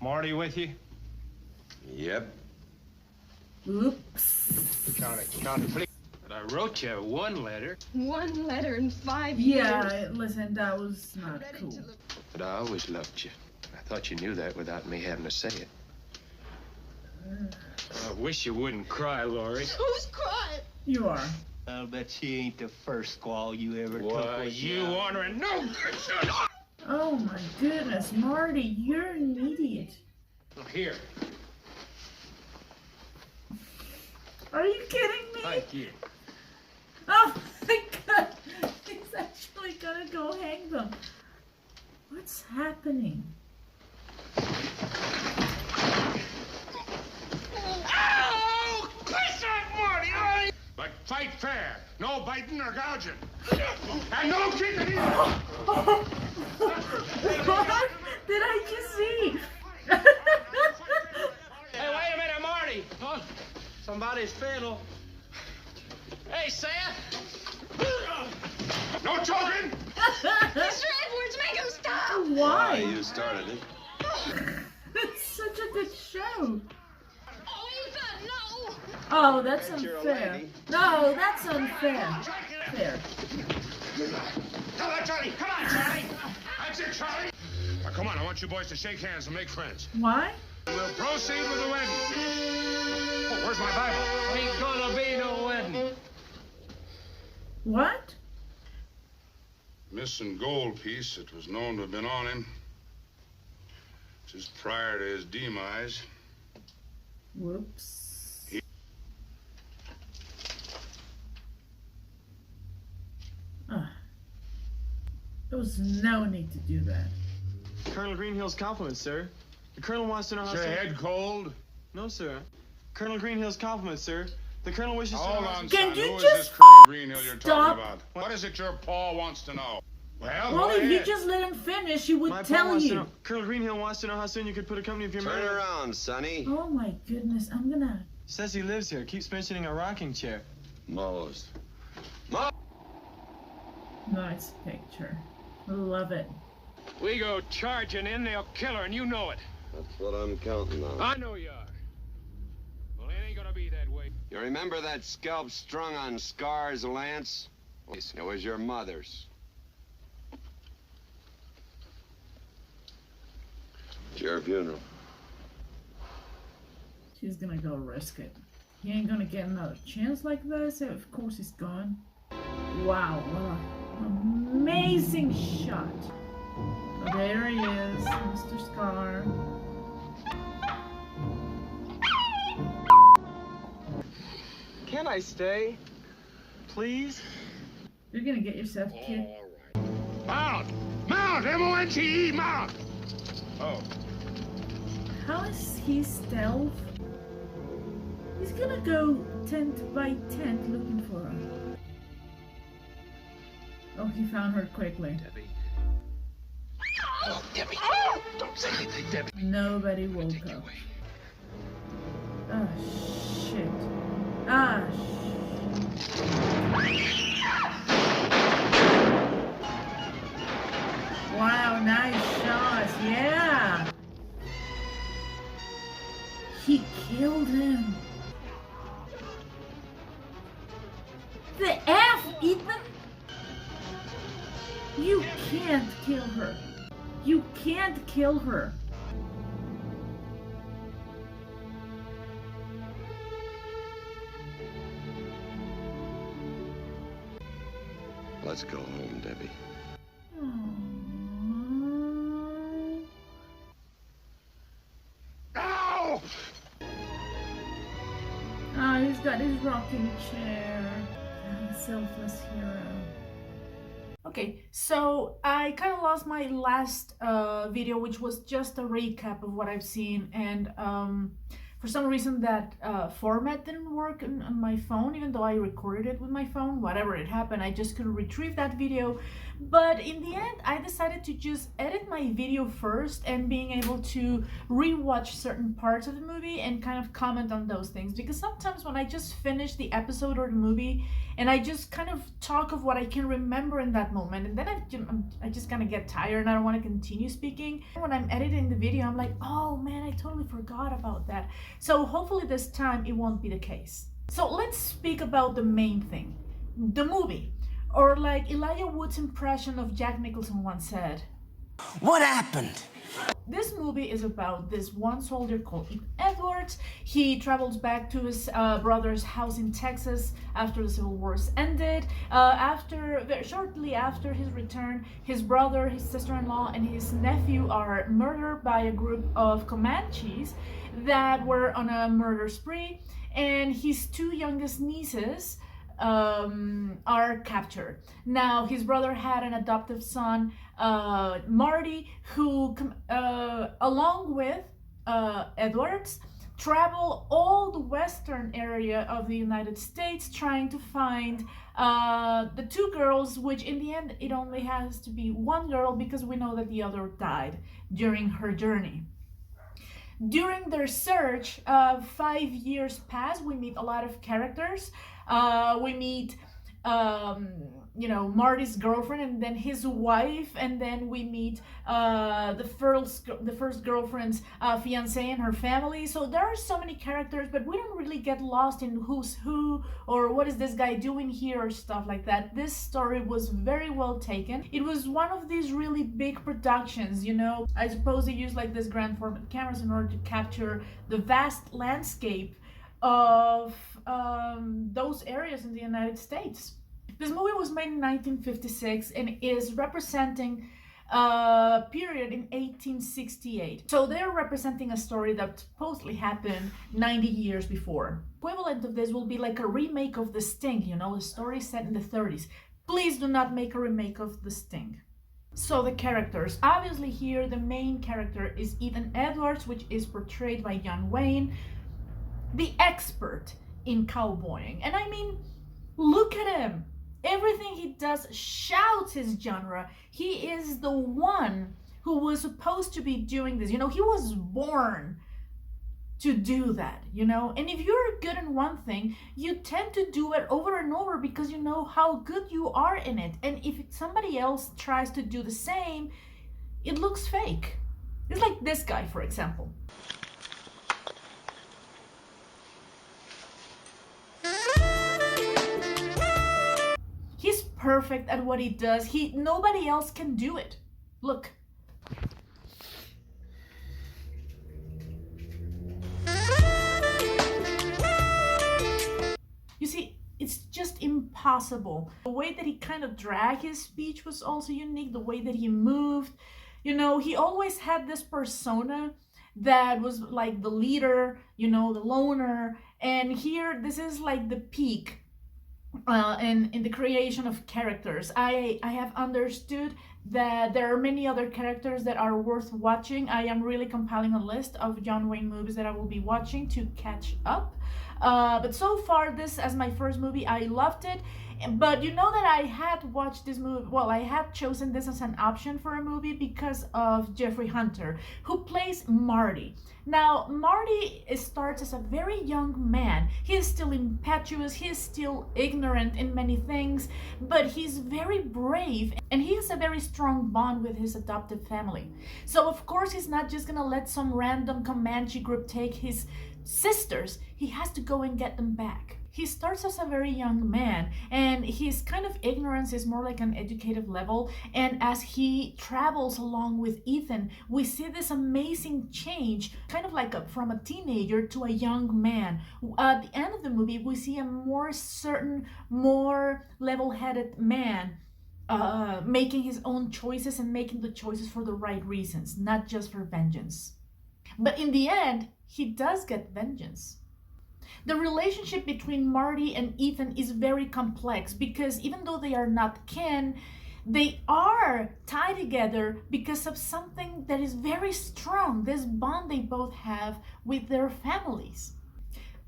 Marty with you? Yep. Oops. Count it, please. But I wrote you one letter. One letter in 5 years. Yeah, listen, that was not cool. But I always loved you. I thought you knew that without me having to say it. I wish you wouldn't cry, Lori. Who's crying? You are. I'll bet she ain't the first squall you ever took. Why, you ornery no good son. Oh my goodness, Marty, you're an idiot. Here. Are you kidding me? Thank you. Oh my god, he's actually gonna go hang them. What's happening? Oh, quit that, Marty! But fight fair. No biting or gouging. And no kicking either. What did I just see? Hey, wait a minute, Marty. Oh, somebody's fiddle. Hey, Seth. No choking. Mr. Edwards, make him stop! Why? You started it. It's such a good show. Oh, you got no! Oh, that's unfair. No, that's unfair. Fair. Come on, Charlie. Come on, Charlie. That's it, Charlie. Now, come on. I want you boys to shake hands and make friends. Why? We'll proceed with the wedding. Oh, where's my Bible? Ain't gonna be no wedding. What? Missing gold piece that was known to have been on him just prior to his demise. Whoops. There was no need to do that. Colonel Greenhill's compliments, sir. The Colonel wants to know how... Is your head cold? No, sir. Colonel Greenhill's compliments, sir. The Colonel wishes to know... Hold on, Can son. you Who is just this Colonel Greenhill you're stop? talking about? What is it your paw wants to know? Well, Well, go if you ahead. just let him finish, he would My tell pa wants to you. know... Colonel Greenhill wants to know how soon you could put a company of your Turn men... around, Sonny. Oh my goodness, I'm gonna... Says he lives here. Keeps mentioning a rocking chair. Most. Nice picture. Love it. We go charging in, they'll kill her, and you know it. That's what I'm counting on. I know you are. Well, it ain't gonna be that way. You remember that scalp strung on Scar's lance? It was your mother's. It's your funeral. She's gonna go risk it. He ain't gonna get another chance like this. Of course he's gone. Wow, what an amazing shot. Oh, there he is, Mr. Scar. Can I stay? Please? You're gonna get yourself killed. Mount! Mount! M-O-N-T-E, mount! Oh. How is he stealth? He's gonna go tent by tent looking for her. Oh, he found her quickly. Debbie. Oh, Debbie. Don't say anything, Debbie. Nobody woke up. Ah, shit. Ah, wow, nice shots. Yeah. He killed him. The F, Ethan. You can't kill her. You can't kill her. Let's go home, Debbie. Ow! Oh, he's got his rocking chair. Selfless hero. Okay, so I kind of lost my last video, which was just a recap of what I've seen, and for some reason that format didn't work on my phone, even though I recorded it with my phone. Whatever it happened, I just couldn't retrieve that video. But in the end, I decided to just edit my video first and being able to rewatch certain parts of the movie and kind of comment on those things. Because sometimes when I just finish the episode or the movie and I just kind of talk of what I can remember in that moment, and then I just kind of get tired and I don't want to continue speaking. When I'm editing the video, I'm like, oh man, I totally forgot about that. So hopefully this time it won't be the case. So let's speak about the main thing, the movie. Or like Elijah Wood's impression of Jack Nicholson once said, "What happened?" This movie is about this one soldier called Ethan Edwards. He travels back to his brother's house in Texas after the Civil War ended. Shortly after his return, his brother, his sister-in-law, and his nephew are murdered by a group of Comanches that were on a murder spree, and his two youngest nieces are captured. Now, his brother had an adoptive son, Marty, who, along with Edwards, travel all the western area of the United States trying to find the two girls, which in the end, it only has to be one girl because we know that the other died during her journey. During their search, 5 years pass. We meet a lot of characters. We meet, Marty's girlfriend, and then his wife, and then we meet the first girlfriend's fiance and her family. So there are so many characters, but we don't really get lost in who's who or what is this guy doing here or stuff like that. This story was very well taken. It was one of these really big productions, I suppose they use like this grand format cameras in order to capture the vast landscape of those areas in the United States. This movie was made in 1956 and is representing a period in 1868. So they're representing a story that supposedly happened 90 years before. Equivalent of this will be like a remake of The Sting, a story set in the 30s. Please do not make a remake of The Sting. So the characters. Obviously here the main character is Ethan Edwards, which is portrayed by John Wayne, the expert in cowboying. And I mean, look at him. Everything he does shouts his genre. He is the one who was supposed to be doing this. He was born to do that, And if you're good in one thing, you tend to do it over and over because you know how good you are in it. And if somebody else tries to do the same, it looks fake. It's like this guy, for example. He's perfect at what he does. Nobody else can do it. Look. You see, it's just impossible. The way that he kind of dragged his speech was also unique. The way that he moved. He always had this persona that was like the leader, the loner. And here, this is like the peak in the creation of characters. I have understood that there are many other characters that are worth watching. I am really compiling a list of John Wayne movies that I will be watching to catch up. But so far, this as my first movie, I loved it. But that I had watched this movie, I had chosen this as an option for a movie because of Jeffrey Hunter, who plays Marty. Now, Marty starts as a very young man. He is still impetuous, he is still ignorant in many things, but he's very brave, and he has a very strong bond with his adoptive family. So, of course, he's not just gonna let some random Comanche group take his sisters. He has to go and get them back. He starts as a very young man, and his kind of ignorance is more like an educative level. And as he travels along with Ethan, we see this amazing change, kind of like from a teenager to a young man. At the end of the movie, we see a more certain, more level-headed man making his own choices and making the choices for the right reasons, not just for vengeance. But in the end, he does get vengeance. The relationship between Marty and Ethan is very complex because even though they are not kin, they are tied together because of something that is very strong, this bond they both have with their families.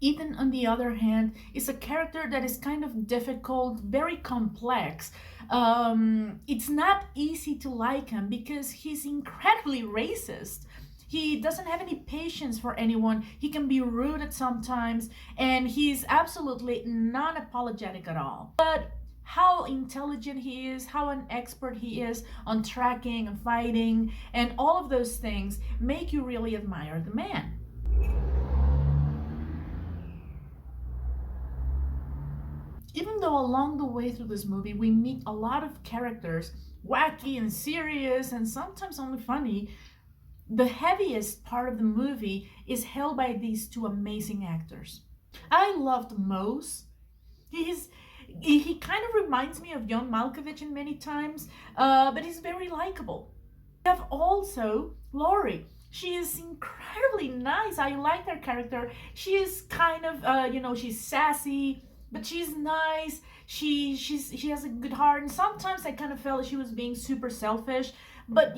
Ethan, on the other hand, is a character that is kind of difficult, very complex. It's not easy to like him because he's incredibly racist. He doesn't have any patience for anyone. He can be rude at some times, and he's absolutely non-apologetic at all. But how intelligent he is, how an expert he is on tracking and fighting, and all of those things make you really admire the man. Even though along the way through this movie we meet a lot of characters, wacky and serious and sometimes only funny, the heaviest part of the movie is held by these two amazing actors. I loved Mose. He kind of reminds me of John Malkovich in many times, but he's very likable. We have also Laurie. She is incredibly nice. I like her character. She is kind of, she's sassy, but she's nice. She has a good heart, and sometimes I kind of felt she was being super selfish. But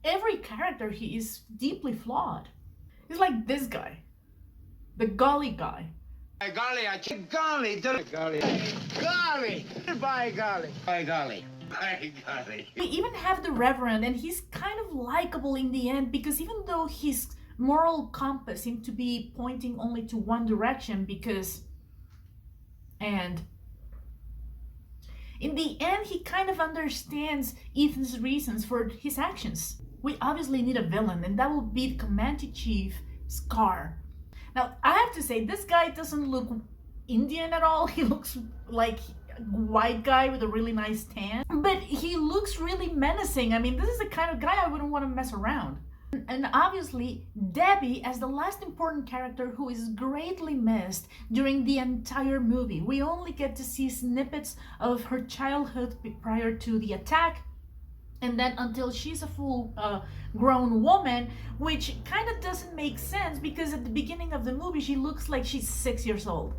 every character he is deeply flawed. He's like this guy, the golly guy. By golly, I can't golly, golly, golly, by golly, by golly, by golly. We even have the Reverend, and he's kind of likable in the end because even though his moral compass seemed to be pointing only to one direction, and in the end he kind of understands Ethan's reasons for his actions. We obviously need a villain, and that will be the Comanche Chief, Scar. Now, I have to say, this guy doesn't look Indian at all. He looks like a white guy with a really nice tan. But he looks really menacing. I mean, this is the kind of guy I wouldn't want to mess around. And obviously, Debbie as the last important character who is greatly missed during the entire movie. We only get to see snippets of her childhood prior to the attack, and then until she's a full grown woman, which kind of doesn't make sense because at the beginning of the movie she looks like she's 6 years old.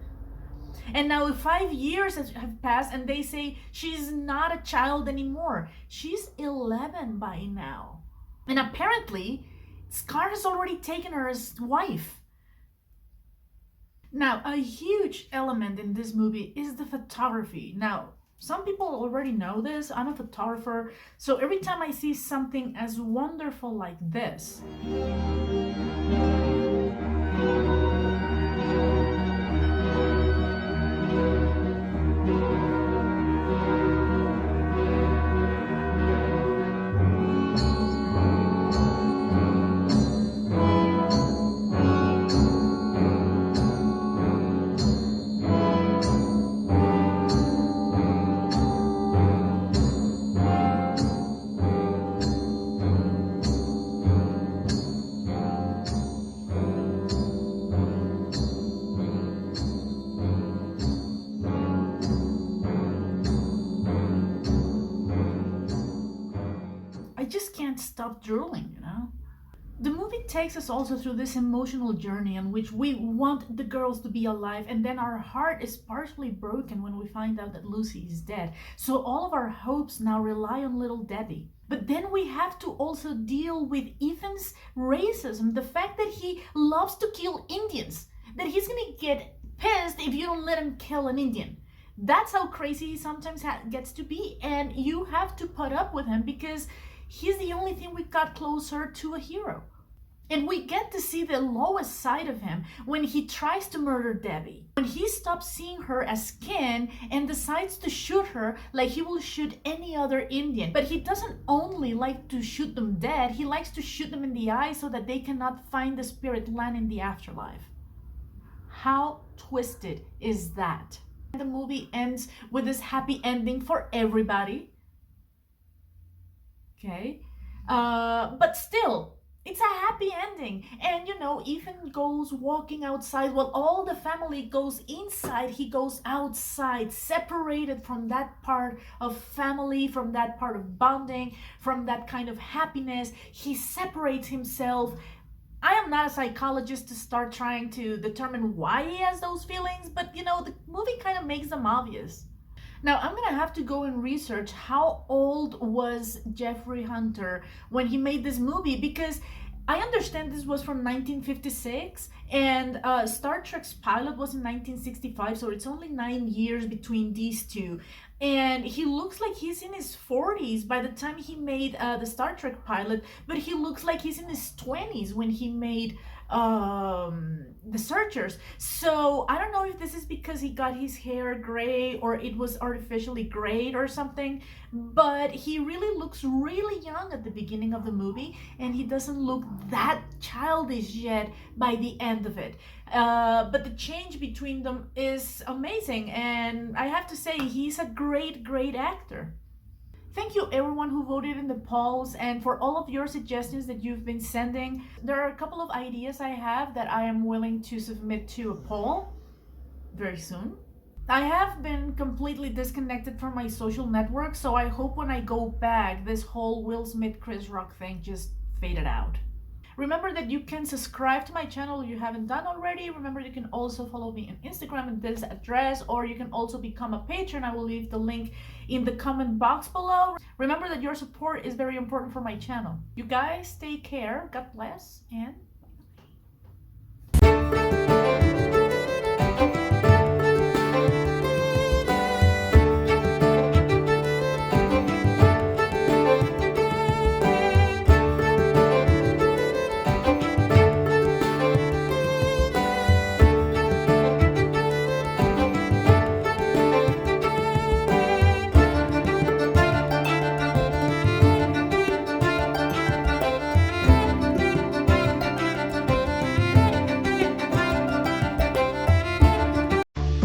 And now 5 years have passed and they say she's not a child anymore. She's 11 by now. And apparently Scar has already taken her as wife. Now, a huge element in this movie is the photography. Now, some people already know this. I'm a photographer, so every time I see something as wonderful like this, stop drooling, The movie takes us also through this emotional journey in which we want the girls to be alive, and then our heart is partially broken when we find out that Lucy is dead. So all of our hopes now rely on little Debbie. But then we have to also deal with Ethan's racism, the fact that he loves to kill Indians, that he's gonna get pissed if you don't let him kill an Indian. That's how crazy he sometimes gets to be, and you have to put up with him because he's the only thing we got closer to a hero. And we get to see the lowest side of him when he tries to murder Debbie. When he stops seeing her as kin and decides to shoot her like he will shoot any other Indian. But he doesn't only like to shoot them dead, he likes to shoot them in the eye so that they cannot find the spirit land in the afterlife. How twisted is that? The movie ends with this happy ending for everybody. Okay, but still, it's a happy ending. And Ethan goes walking outside while all the family goes inside. He goes outside, separated from that part of family, from that part of bonding, from that kind of happiness. He separates himself. I am not a psychologist to start trying to determine why he has those feelings, but the movie kind of makes them obvious. Now, I'm gonna have to go and research how old was Jeffrey Hunter when he made this movie, because I understand this was from 1956, and Star Trek's pilot was in 1965, so it's only 9 years between these two. And he looks like he's in his 40s by the time he made the Star Trek pilot, but he looks like he's in his 20s when he made The Searchers. So I don't know if this is because he got his hair gray or it was artificially grayed or something, but he really looks really young at the beginning of the movie, and he doesn't look that childish yet by the end of it. But the change between them is amazing, and I have to say he's a great actor. Thank you everyone who voted in the polls and for all of your suggestions that you've been sending. There are a couple of ideas I have that I am willing to submit to a poll very soon. I have been completely disconnected from my social network, so I hope when I go back, this whole Will Smith Chris Rock thing just faded out. Remember that you can subscribe to my channel if you haven't done already. Remember you can also follow me on Instagram at this address, or you can also become a patron. I will leave the link in the comment box below. Remember that your support is very important for my channel. You guys take care, God bless, and